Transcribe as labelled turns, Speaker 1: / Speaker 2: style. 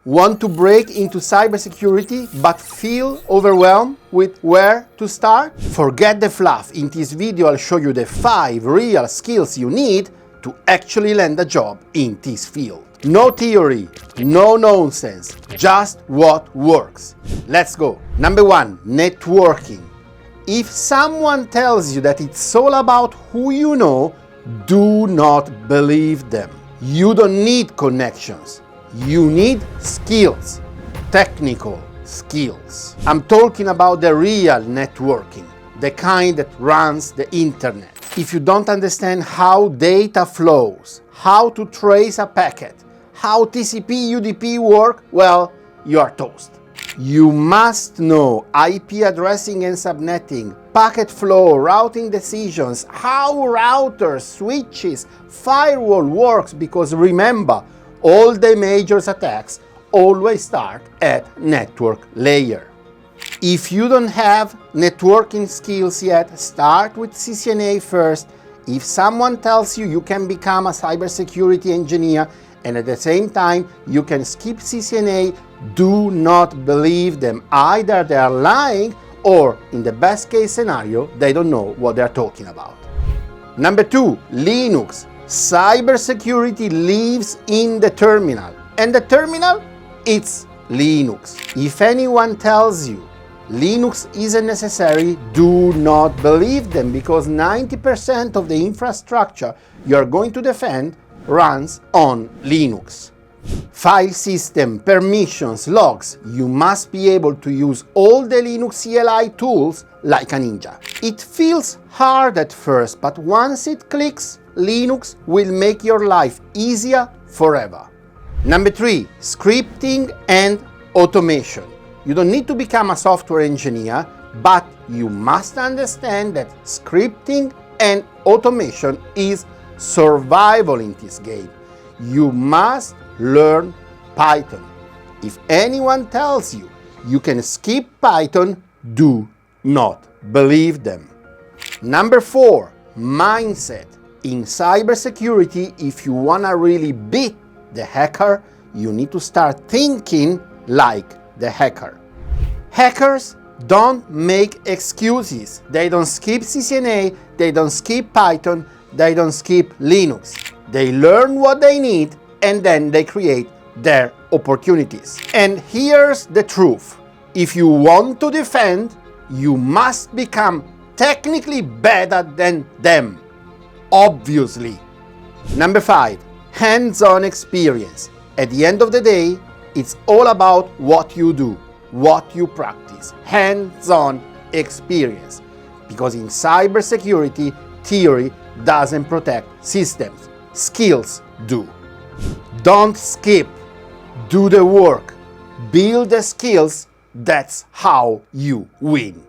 Speaker 1: Want to break into cybersecurity but feel overwhelmed with where to start? Forget the fluff. In this video I'll show you the 5 real skills you need to actually land a job in this field. No theory, no nonsense, just what works. Let's go. Number 1, networking. If someone tells you that it's all about who you know, do not believe them. You don't need connections. You need skills, technical skills. I'm talking about the real networking, the kind that runs the internet. If you don't understand how data flows, how to trace a packet, how TCP, UDP work, well, you are toast. You must know IP addressing and subnetting, packet flow, routing decisions, how routers, switches, firewall works, because remember, all the major attacks always start at network layer. If you don't have networking skills yet, start with CCNA first. If someone tells you you can become a cybersecurity engineer and at the same time you can skip CCNA, do not believe them. Either they are lying or, in the best case scenario, they don't know what they are talking about. Number 2, Linux. Cybersecurity lives in the terminal. And the terminal? It's Linux. If anyone tells you Linux isn't necessary, do not believe them, because 90% of the infrastructure you are going to defend runs on Linux. File system, permissions, logs. You must be able to use all the Linux CLI tools like a ninja. It feels hard at first, but once it clicks, Linux will make your life easier forever. Number 3, scripting and automation. You don't need to become a software engineer, but you must understand that scripting and automation is survival in this game. You must learn Python. If anyone tells you you can skip Python, do not believe them. Number 4, mindset. In cybersecurity, if you want to really beat the hacker, you need to start thinking like the hacker. Hackers don't make excuses. They don't skip CCNA, they don't skip Python, they don't skip Linux. They learn what they need and then they create their opportunities. And here's the truth. If you want to defend, you must become technically better than them. Obviously. Number 5, hands-on experience. At the end of the day, it's all about what you do, what you practice. Hands-on experience. Because in cybersecurity, theory doesn't protect systems. Skills do. Don't skip. Do the work. Build the skills. That's how you win.